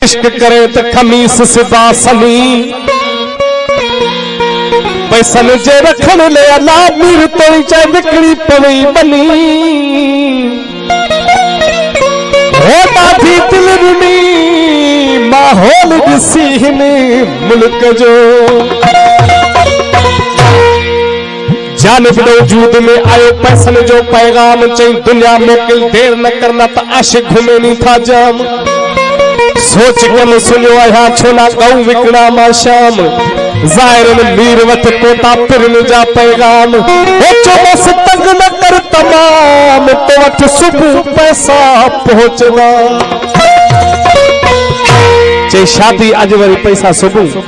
इश्क करे तो खमीस सिदा सनी पैसन जे रखन ले अला मीर तोड़ी चाहे बिकड़ी पवई बनी होता थी दिल रुनी माहौल दिसी हिने मुल्क जो जानिब वजूद में आयो पैसन जो पैगाम चई दुनिया मोकिल देर न करना तो आशिक घुमे नहीं था जाम सोच के सुनो आया छोला गऊ विकड़ा मा शाम जाहिर में मीर वत पोता फिरन जा पैगाम ओ बस तंग न कर तमाम तो वट सुबह पैसा पहुंचना चे शादी अज वरी पैसा सुबह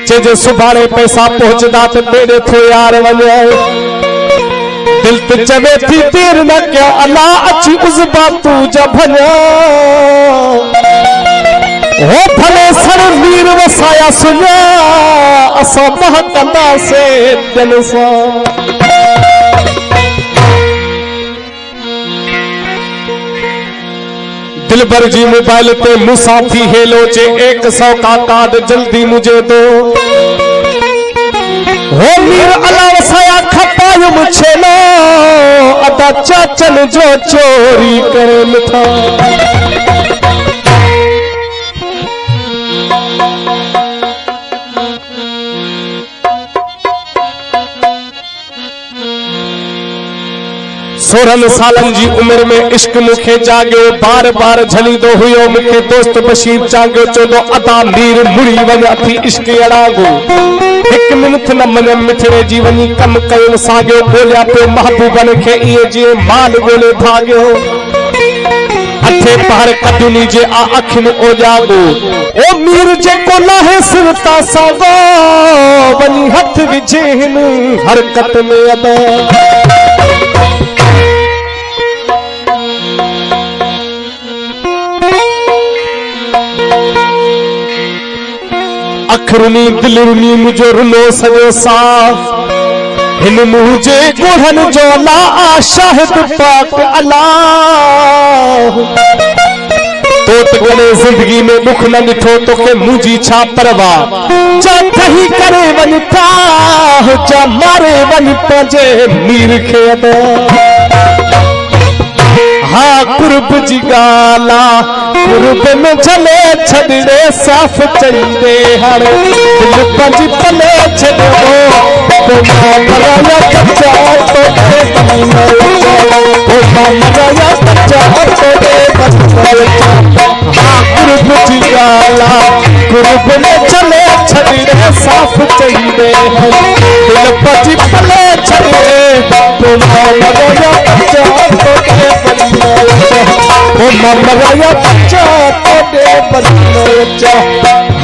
चे जो सुभाणे पैसा पहुंचदा तो बेड़े थो यार वने दिल ते चवे थी देर न क्या अला अच्छी उजबा तू जा भना हो भले सर वीर वसाया सुना असा महकंदा से दिल सा दिल भर जी मोबाइल पे मुसाफी हेलो चे 100 का कार्ड जल्दी मुझे दो हो मीर अला वसाया खपायो मुझे लो अदा चाचन जो चोरी करे मिठा सोरहं सालन जी उम्र में इश्क मुखे जागो बार बार झली दो हुयो मुखे दोस्त बशीर चांगो चोदो अदा मीर मुड़ी वञा थी इश्क अड़ागो एक मिनट न मन मिठड़े जीवनी कम कयो सागो बोलिया पे महबूबन के इए जे माल गोले भागो अठे पहाड़ कदुनी जे आ अखिन ओ जागो ओ मीर जे को लाहे सिरता सागो वनी हथ विझे हिन हरकत में अदा अखरुनी दिलरुनी मुझो रुलो सजो साफ हिन मुझे गोढ़न जो ला शाहिद पाक अल्लाह तो गले जिंदगी में दुख न ॾिठो तोखे मुझी छा परवाह जा कहीं करे वन था जा मारे वन पंजे मीर खे अदा हाँ कुर्ब जी गाला कुर्ब में झले छड़े साफ चंदे हर दिल पंजी पले छड़ो तो मराया बच्चा तो दे बन्नो ओ मराया बच्चा तो दे बन्नो हाँ कुर्ब जी गाला कुर्ब में झले छड़े साफ चंदे हर दिल पंजी पले छड़े तो मराया बच्चा तो दे बन्नो ओ मराया बच्चा तो दे बन्नो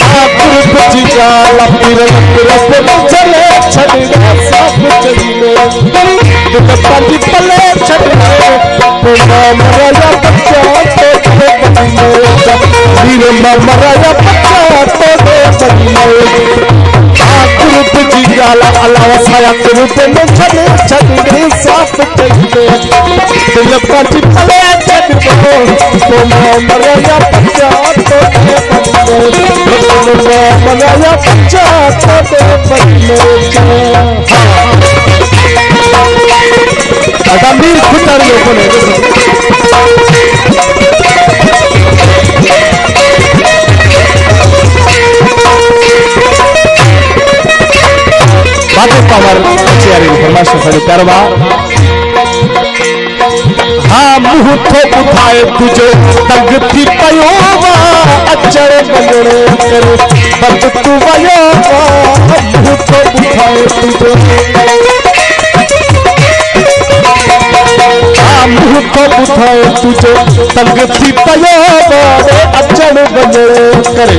हाँ कुर्ब जी गाला कुर्ब में झले छड़े साफ चंदे दिल पंजी पले छड़े तो मराया बच्चा तो दे बन्नो मराया बच्चा तो दे बन्नो हाँ कुर्ब जी गाला अला वसाया कुर्ब में झले छड़े साफ चंदे दिल पंजी पले छड़े तो मराया बच्चा तो दे बन्नो मराया बच्चा तो दे बन्नो अदा मीर खुतर यो कोने बातें पावर अच्छी आ रही फरमाइश खड़ी करवा हाँ मुँह तो उठाए तुझे तंग थी पयोवा अचर बगड़े कर बद तू वयोवा मुँह तो उठाए तुझे मुँह को उठाए तुझे तंग थी पयोवा अचर बगड़े कर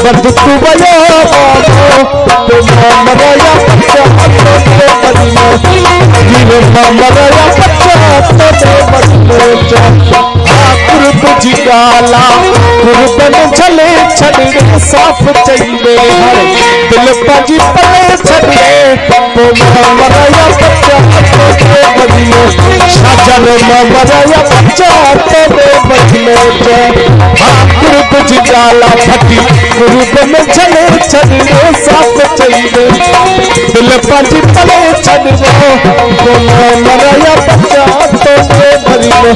बद तू वयोवा तो मराया बच्चा तो दे बन्नो मराया बच्चा तो दे बन्नो हाँ कुर्ब जी गाला कुर्ब में झले छड़े साफ चंदे हर दिल पंजी पले छड़े तो मराया बच्चा तो दे बन्नो शाजन मराया बच्चा तो दे बदले कुरुप जिगाला फटी कुरुप में चले छड़े साफ चाहिए दिल पंज पले छड़ो बोलो मराया बच्चा तो दे बदले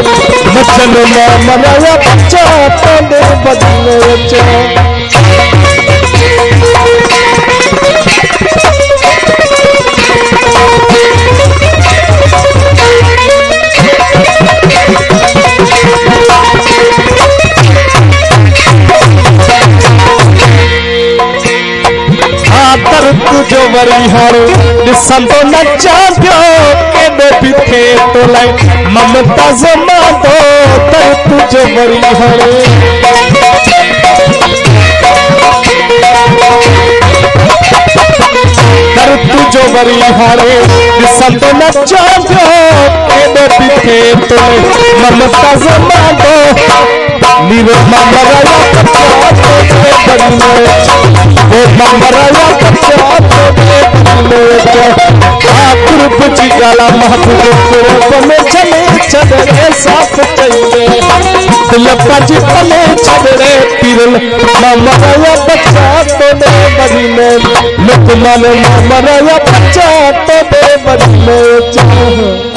मचल मराया बच्चा तो दे बदले तुझो वरी हारो दिसंदो नचा पियो केॾो पिथे तो लाई ममता जमा दो तर तुझो वरी हारो तर तुझो वरी हारो दिसंदो नचा पियो केॾो पिथे तो लाई ममता जमा दो नीरो ममराया कच्चा तो बदले ओ ममराया कच्चा कुरुप जिगाला महबूब कुरुप में चले छड़े साफ चाहिए दिल पंज पले छड़े पिरल ममराया बच्चा तो दे बदले लुकमान ममराया बच्चा तो दे बदले